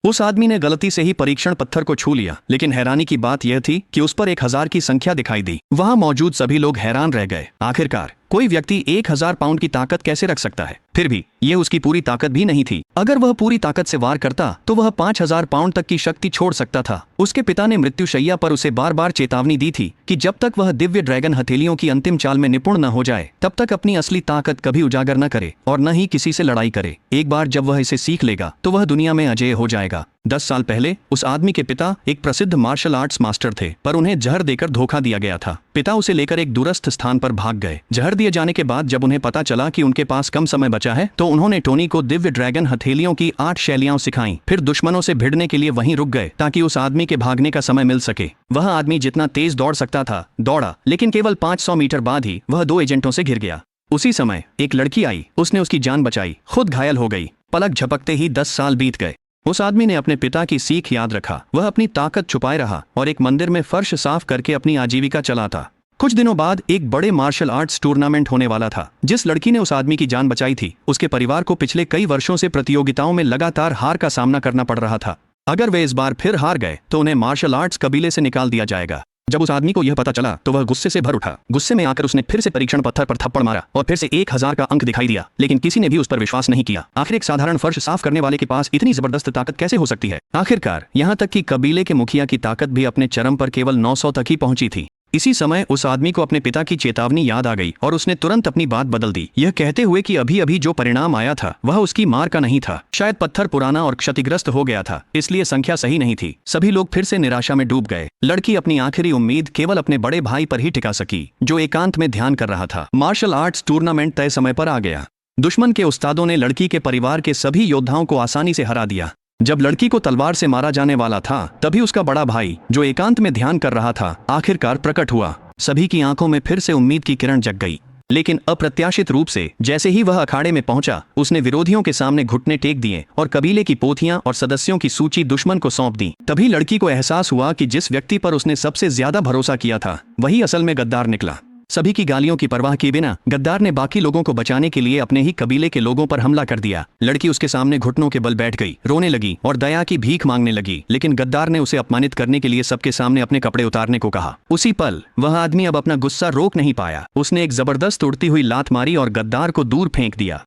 उस आदमी ने गलती से ही परीक्षण पत्थर को छू लिया, लेकिन हैरानी की बात यह थी कि उस पर 1000 की संख्या दिखाई दी। वहां मौजूद सभी लोग हैरान रह गए। आखिरकार कोई व्यक्ति 1000 पाउंड की ताकत कैसे रख सकता है? फिर भी यह उसकी पूरी ताकत भी नहीं थी। अगर वह पूरी ताकत से वार करता तो वह 5000 पाउंड तक की शक्ति छोड़ सकता था। उसके पिता ने मृत्युशैया पर उसे बार बार चेतावनी दी थी कि जब तक वह दिव्य ड्रैगन हथेलियों की अंतिम चाल में निपुण न हो जाए तब तक अपनी असली ताकत कभी उजागर न करे और न ही किसी से लड़ाई करे। एक बार जब वह इसे सीख लेगा तो वह दुनिया में अजेय हो जाएगा। 10 साल पहले उस आदमी के पिता एक प्रसिद्ध मार्शल आर्ट्स मास्टर थे, पर उन्हें जहर देकर धोखा दिया गया था। पिता उसे लेकर एक दूरस्थ स्थान पर भाग गए। जहर दिए जाने के बाद जब उन्हें पता चला कि उनके पास कम समय बचा है तो उन्होंने टोनी को दिव्य ड्रैगन हथेलियों की 8 शैलियां सिखाईं। फिर दुश्मनों से भिड़ने के लिए वहीं रुक गए ताकि उस आदमी के भागने का समय मिल सके। वह आदमी जितना तेज दौड़ सकता था दौड़ा, लेकिन केवल 500 मीटर बाद ही वह 2 एजेंटों से घिर गया। उसी समय एक लड़की आई, उसने उसकी जान बचाई, खुद घायल हो गई। पलक झपकते ही 10 साल बीत गए। उस आदमी ने अपने पिता की सीख याद रखा। वह अपनी ताकत छुपाए रहा और एक मंदिर में फर्श साफ करके अपनी आजीविका चलाता। कुछ दिनों बाद एक बड़े मार्शल आर्ट्स टूर्नामेंट होने वाला था। जिस लड़की ने उस आदमी की जान बचाई थी उसके परिवार को पिछले कई वर्षों से प्रतियोगिताओं में लगातार हार का सामना करना पड़ रहा था। अगर वे इस बार फिर हार गए तो उन्हें मार्शल आर्ट्स कबीले से निकाल दिया जाएगा। जब उस आदमी को यह पता चला तो वह गुस्से से भर उठा। गुस्से में आकर उसने फिर से परीक्षण पत्थर पर थप्पड़ मारा और फिर से 1000 का अंक दिखाई दिया, लेकिन किसी ने भी उस पर विश्वास नहीं किया। आखिर एक साधारण फर्श साफ करने वाले के पास इतनी जबरदस्त ताकत कैसे हो सकती है? आखिरकार यहाँ तक कि कबीले के मुखिया की ताकत भी अपने चरम पर केवल 900 तक ही पहुंची थी। इसी समय उस आदमी को अपने पिता की चेतावनी याद आ गई और उसने तुरंत अपनी बात बदल दी, यह कहते हुए कि अभी अभी जो परिणाम आया था वह उसकी मार का नहीं था। शायद पत्थर पुराना और क्षतिग्रस्त हो गया था, इसलिए संख्या सही नहीं थी। सभी लोग फिर से निराशा में डूब गए। लड़की अपनी आखिरी उम्मीद केवल अपने बड़े भाई पर ही टिका सकी, जो एकांत में ध्यान कर रहा था। मार्शल आर्ट्स टूर्नामेंट तय समय पर आ गया। दुश्मन के उस्तादों ने लड़की के परिवार के सभी योद्धाओं को आसानी से हरा दिया। जब लड़की को तलवार से मारा जाने वाला था तभी उसका बड़ा भाई, जो एकांत में ध्यान कर रहा था, आखिरकार प्रकट हुआ। सभी की आंखों में फिर से उम्मीद की किरण जग गई, लेकिन अप्रत्याशित रूप से जैसे ही वह अखाड़े में पहुंचा उसने विरोधियों के सामने घुटने टेक दिए और कबीले की पोथियां और सदस्यों की सूची दुश्मन को सौंप दी। तभी लड़की को एहसास हुआ कि जिस व्यक्ति पर उसने सबसे ज्यादा भरोसा किया था वही असल में गद्दार निकला। सभी की गालियों की परवाह किए बिना गद्दार ने बाकी लोगों को बचाने के लिए अपने ही कबीले के लोगों पर हमला कर दिया। लड़की उसके सामने घुटनों के बल बैठ गई, रोने लगी और दया की भीख मांगने लगी, लेकिन गद्दार ने उसे अपमानित करने के लिए सबके सामने अपने कपड़े उतारने को कहा। उसी पल वह आदमी अब अपना गुस्सा रोक नहीं पाया। उसने एक जबरदस्त उड़ती हुई लात मारी और गद्दार को दूर फेंक दिया।